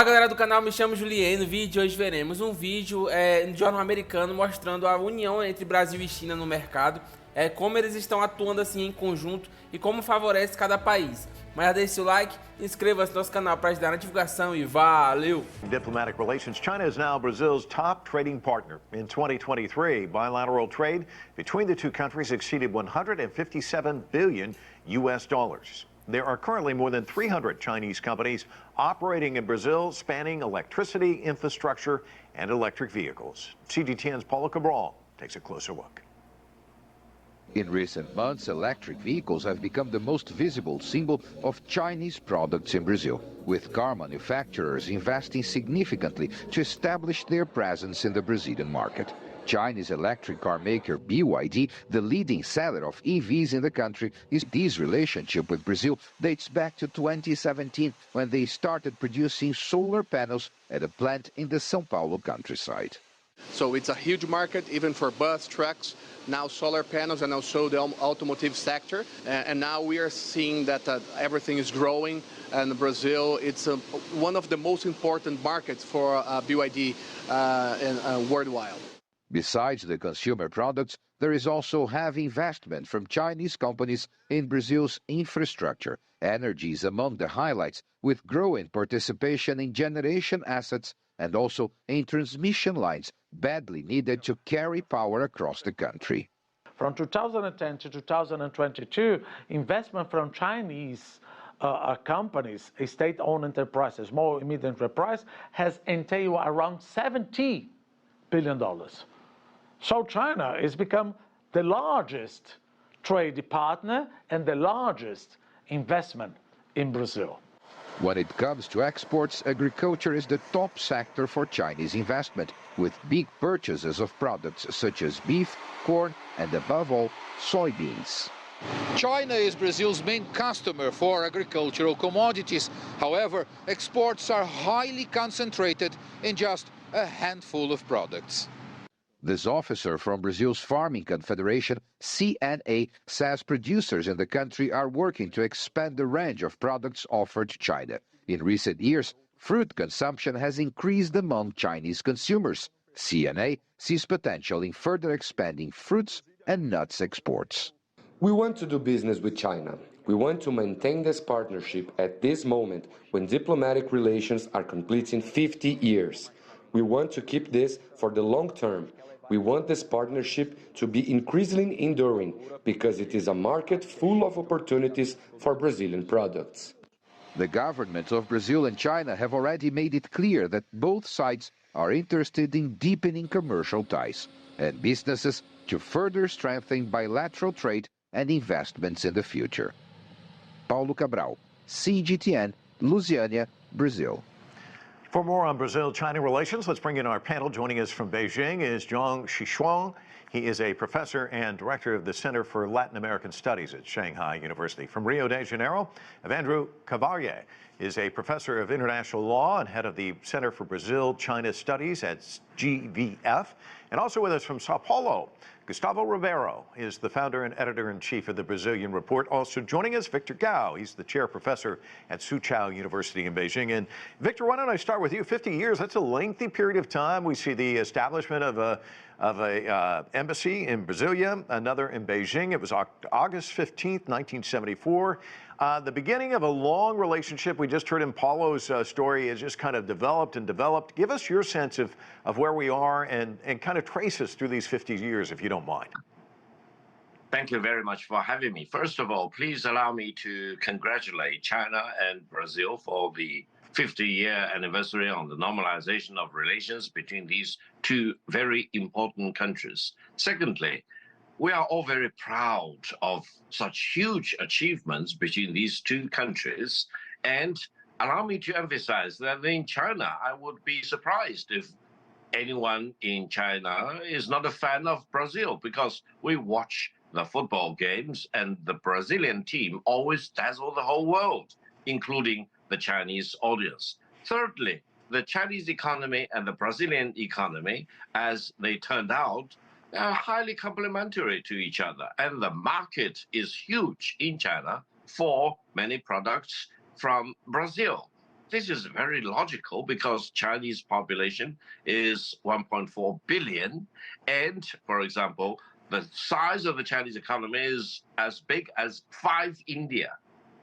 Fala galera do canal, me chamo Juliano. No vídeo de hoje veremos um vídeo no jornal americano mostrando a união entre Brasil e China no mercado, como eles estão atuando assim em conjunto e como favorece cada país. Mas deixe seu like, inscreva-se no nosso canal para ajudar na divulgação e valeu! Diplomatic relations. China is now Brazil's top trading partner. In 2023, bilateral trade between the two countries exceeded 157 billion US dollars. There are currently more than 300 Chinese companies operating in Brazil, spanning electricity, infrastructure, and electric vehicles. CGTN's Paulo Cabral takes a closer look. In recent months, electric vehicles have become the most visible symbol of Chinese products in Brazil, with car manufacturers investing significantly to establish their presence in the Brazilian market. Chinese electric car maker BYD, the leading seller of EVs in the country, this relationship with Brazil dates back to 2017, when they started producing solar panels at a plant in the São Paulo countryside. So it's a huge market, even for bus, trucks, now solar panels, and also the automotive sector. And now we are seeing that everything is growing, and Brazil, it's one of the most important markets for BYD worldwide. Besides the consumer products, there is also heavy investment from Chinese companies in Brazil's infrastructure. Energy is among the highlights, with growing participation in generation assets and also in transmission lines badly needed to carry power across the country. From 2010 to 2022, investment from Chinese companies, state-owned enterprises, small and medium enterprise, has entailed around $70 billion. So China has become the largest trade partner and the largest investment in Brazil. When it comes to exports, agriculture is the top sector for Chinese investment, with big purchases of products such as beef, corn, and above all, soybeans. China is Brazil's main customer for agricultural commodities. However, exports are highly concentrated in just a handful of products. This officer from Brazil's Farming Confederation, CNA, says producers in the country are working to expand the range of products offered to China. In recent years, fruit consumption has increased among Chinese consumers. CNA sees potential in further expanding fruits and nuts exports. We want to do business with China. We want to maintain this partnership at this moment when diplomatic relations are completing 50 years. We want to keep this for the long term. We want this partnership to be increasingly enduring because it is a market full of opportunities for Brazilian products. The governments of Brazil and China have already made it clear that both sides are interested in deepening commercial ties and businesses to further strengthen bilateral trade and investments in the future. Paulo Cabral, CGTN, Lusiânia, Brazil. For more on Brazil-China relations, let's bring in our panel. Joining us from Beijing is Zhang Xishuang. He is a professor and director of the Center for Latin American Studies at Shanghai University. From Rio de Janeiro, Evandro Carvalho is a professor of international law and head of the Center for Brazil-China Studies at GVF. And also with us from Sao Paulo, Gustavo Ribeiro is the founder and editor-in-chief of the Brazilian Report. Also joining us, Victor Gao. He's the chair professor at Soochow University in Beijing. And Victor, why don't I start with you? 50 years, that's a lengthy period of time. We see the establishment of a embassy in Brasilia, another in Beijing. It was August 15th, 1974. The beginning of a long relationship. We just heard in Paulo's story has just kind of developed and developed. Give us your sense of where we are and kind of trace us through these 50 years, if you don't mind. Thank you very much for having me. First of all, please allow me to congratulate China and Brazil for the 50-year anniversary on the normalization of relations between these two very important countries. Secondly, we are all very proud of such huge achievements between these two countries. And allow me to emphasize that in China, I would be surprised if anyone in China is not a fan of Brazil, because we watch the football games and the Brazilian team always dazzle the whole world, including the Chinese audience. Thirdly, the Chinese economy and the Brazilian economy, as they turned out, are highly complementary to each other. And the market is huge in China for many products from Brazil. this is very logical because Chinese population is 1.4 billion. And, for example, the size of the Chinese economy is as big as 5 India.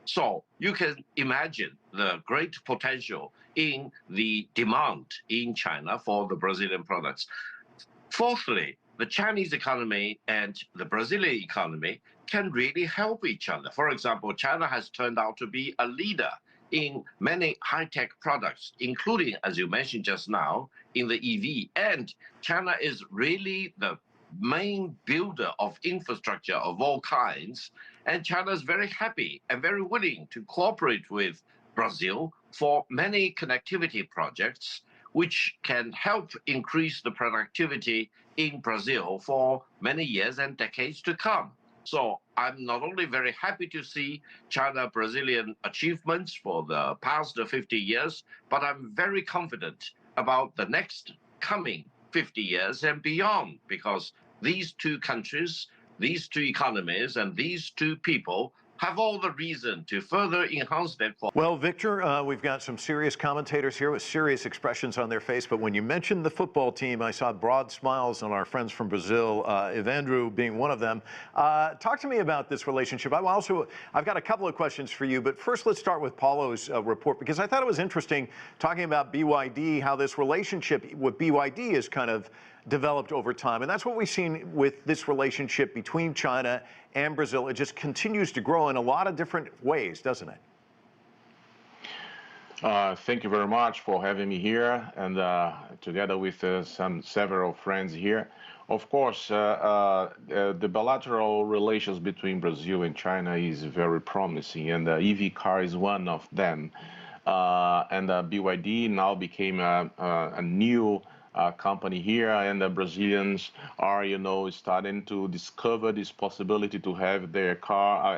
So you can imagine the great potential in the demand in China for the Brazilian products. Fourthly, the Chinese economy and the Brazilian economy can really help each other. For example, China has turned out to be a leader in many high-tech products, including, as you mentioned just now, in the EV. And China is really the main builder of infrastructure of all kinds. And China is very happy and very willing to cooperate with Brazil for many connectivity projects, which can help increase the productivity in Brazil for many years and decades to come. So I'm not only very happy to see China-Brazilian achievements for the past 50 years, but I'm very confident about the next coming 50 years and beyond, because these two countries, these two economies, and these two people have all the reason to further enhance their quality. Well, Victor, we've got some serious commentators here with serious expressions on their face, but when you mentioned the football team, I saw broad smiles on our friends from Brazil, Evandro being one of them. Talk to me about this relationship. I've got a couple of questions for you, but first let's start with Paulo's report, because I thought it was interesting talking about BYD, how this relationship with BYD is kind of developed over time. And that's what we've seen with this relationship between China and Brazil. It just continues to grow in a lot of different ways, doesn't it? Thank you very much for having me here, and together with several friends here. Of course, the bilateral relations between Brazil and China is very promising, and the EV car is one of them. And BYD now became a new company here, and the Brazilians are, starting to discover this possibility to have their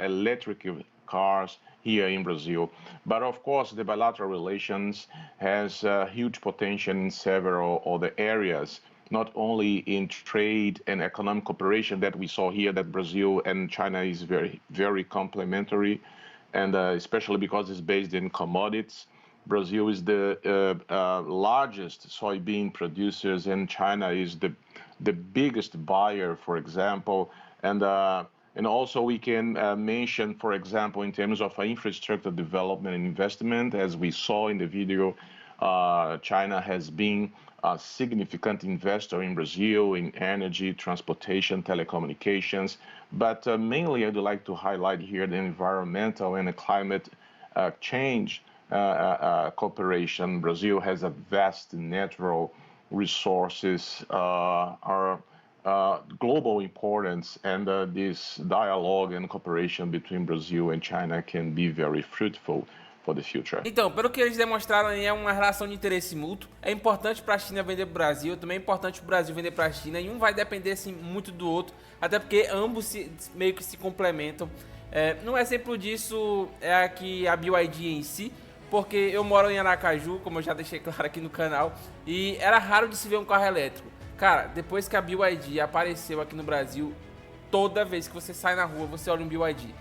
electric cars here in Brazil. But of course, the bilateral relations has huge potential in several other areas, not only in trade and economic cooperation that we saw here, that Brazil and China is very, very complementary, and especially because it's based in commodities. Brazil is the largest soybean producers, and China is the biggest buyer, for example. And also we can mention, for example, in terms of infrastructure development and investment, as we saw in the video, China has been a significant investor in Brazil in energy, transportation, telecommunications. But mainly I'd like to highlight here the environmental and the climate change cooperation. Brazil has a vast natural resources, are global importance, and this dialogue and cooperation between Brazil and China can be very fruitful for the future. Então, pelo que eles demonstraram aí, é uma relação de interesse mútuo. É importante para a China vender para o Brasil, também é importante o Brasil vender para a China, e um vai depender assim, muito do outro, até porque ambos meio que se complementam. Um exemplo disso é aqui a BYD em si, porque eu moro em Aracaju, como eu já deixei claro aqui no canal, e era raro de se ver um carro elétrico. Cara, depois que a BYD apareceu aqui no Brasil, toda vez que você sai na rua, você olha um BYD.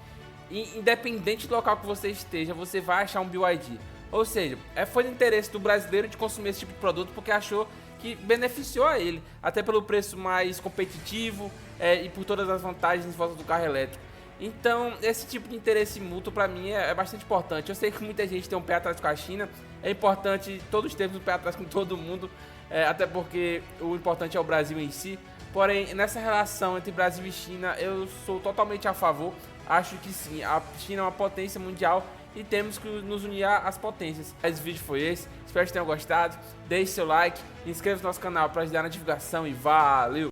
E, independente do local que você esteja, você vai achar um BYD. Ou seja, foi do interesse do brasileiro de consumir esse tipo de produto, porque achou que beneficiou a ele, até pelo preço mais competitivo e por todas as vantagens em volta do carro elétrico. Então, esse tipo de interesse mútuo para mim é bastante importante. Eu sei que muita gente tem um pé atrás com a China, é importante todos termos um pé atrás com todo mundo, até porque o importante é o Brasil em si. Porém, nessa relação entre Brasil e China, eu sou totalmente a favor. Acho que sim, a China é uma potência mundial e temos que nos unir às potências. Esse vídeo foi esse, espero que tenham gostado. Deixe seu like, inscreva-se no nosso canal para ajudar na divulgação e valeu!